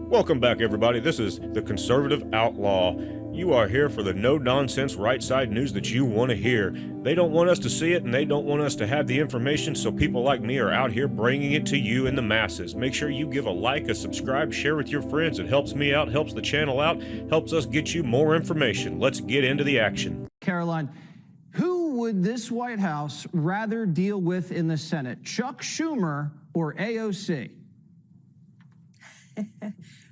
Welcome back, everybody. This is the Conservative Outlaw. You are here for the no-nonsense right-side news that you want to hear. They don't want us to see it, and they don't want us to have the information, so people like me are out here bringing it to you in the masses. Make sure you give a like, a subscribe, share with your friends. It helps me out, helps the channel out, helps us get you more information. Let's get into the action. Caroline, who would this White House rather deal with in the Senate, Chuck Schumer or AOC?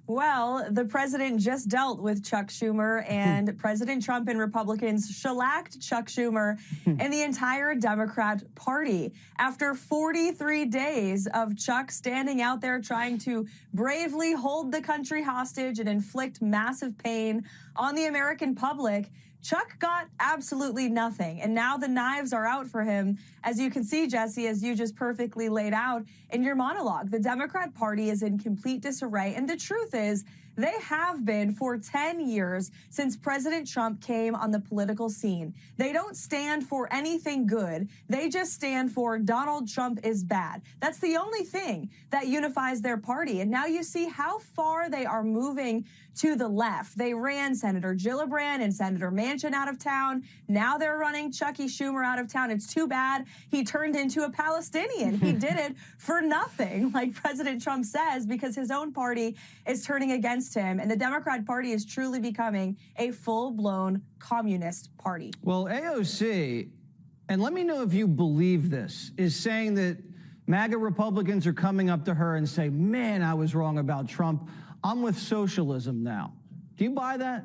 Well, the president just dealt with Chuck Schumer, and President Trump and Republicans shellacked Chuck Schumer and the entire Democrat Party. After 43 days of Chuck standing out there trying to bravely hold the country hostage and inflict massive pain on the American public, Chuck got absolutely nothing, and now the knives are out for him. As you can see, Jesse, as you just perfectly laid out in your monologue, the Democrat Party is in complete disarray, and the truth is, they have been for 10 years since President Trump came on the political scene. They don't stand for anything good. They just stand for Donald Trump is bad. That's the only thing that unifies their party. And now you see how far they are moving to the left. They ran Senator Gillibrand and Senator Manchin out of town. Now they're running Chucky Schumer out of town. It's too bad he turned into a Palestinian. He did it for nothing, like President Trump says, because his own party is turning against him. And the Democrat Party is truly becoming a full-blown communist party. Well, AOC, and let me know if you believe this, is saying that MAGA Republicans are coming up to her and say, man, I was wrong about Trump. I'm with socialism now. Do you buy that?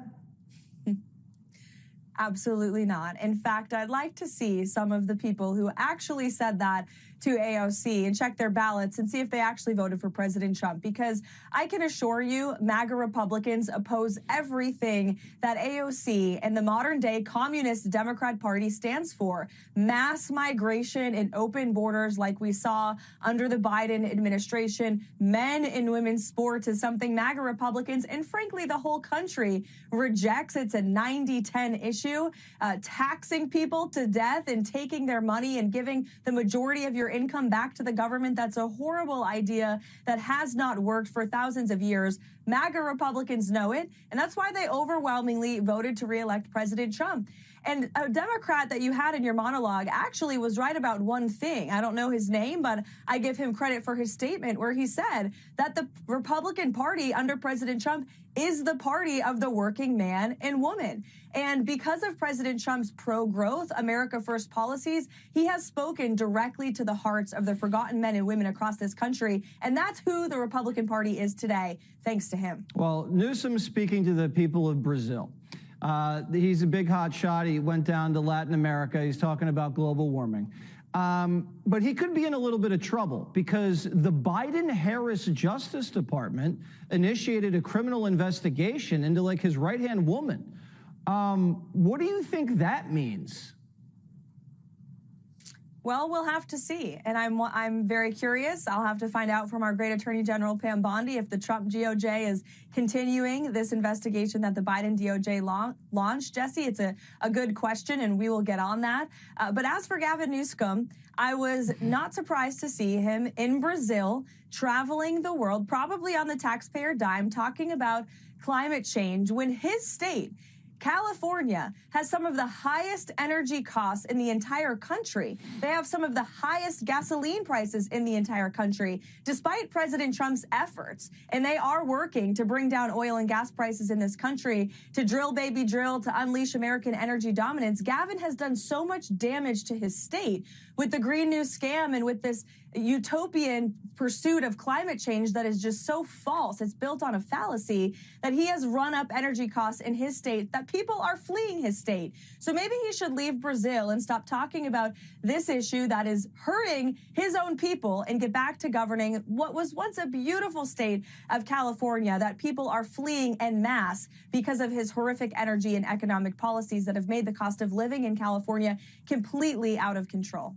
Absolutely not. In fact, I'd like to see some of the people who actually said that to AOC and check their ballots and see if they actually voted for President Trump, because I can assure you MAGA Republicans oppose everything that AOC and the modern day communist Democrat Party stands for. Mass migration and open borders like we saw under the Biden administration, men and women's sports is something MAGA Republicans and frankly the whole country rejects. It's a 90-10 issue. Taxing people to death and taking their money and giving the majority of your income back to the government. That's a horrible idea that has not worked for thousands of years. MAGA Republicans know it, and that's why they overwhelmingly voted to reelect President Trump. And a Democrat that you had in your monologue actually was right about one thing. I don't know his name, but I give him credit for his statement where he said that the Republican Party under President Trump is the party of the working man and woman. And because of President Trump's pro-growth, America First policies, he has spoken directly to the hearts of the forgotten men and women across this country. And that's who the Republican Party is today, thanks to him. Well, Newsom speaking to the people of Brazil. He's a big hot shot. He went down to Latin America. He's talking about global warming. But he could be in a little bit of trouble because the Biden-Harris Justice Department initiated a criminal investigation into like his right-hand woman. What do you think that means? Well, we'll have to see. And I'm very curious. I'll have to find out from our great Attorney General, Pam Bondi, if the Trump DOJ is continuing this investigation that the Biden DOJ launched. Jesse, it's a good question, and we will get on that. But as for Gavin Newsom, I was not surprised to see him in Brazil, traveling the world, probably on the taxpayer dime, talking about climate change when his state, California, has some of the highest energy costs in the entire country. They have some of the highest gasoline prices in the entire country, despite President Trump's efforts. And they are working to bring down oil and gas prices in this country, to drill, baby, drill, to unleash American energy dominance. Gavin has done so much damage to his state with the Green New scam and with this utopian pursuit of climate change that is just so false. It's built on a fallacy that he has run up energy costs in his state, that people are fleeing his state. So maybe he should leave Brazil and stop talking about this issue that is hurting his own people and get back to governing what was once a beautiful state of California that people are fleeing en masse because of his horrific energy and economic policies that have made the cost of living in California completely out of control.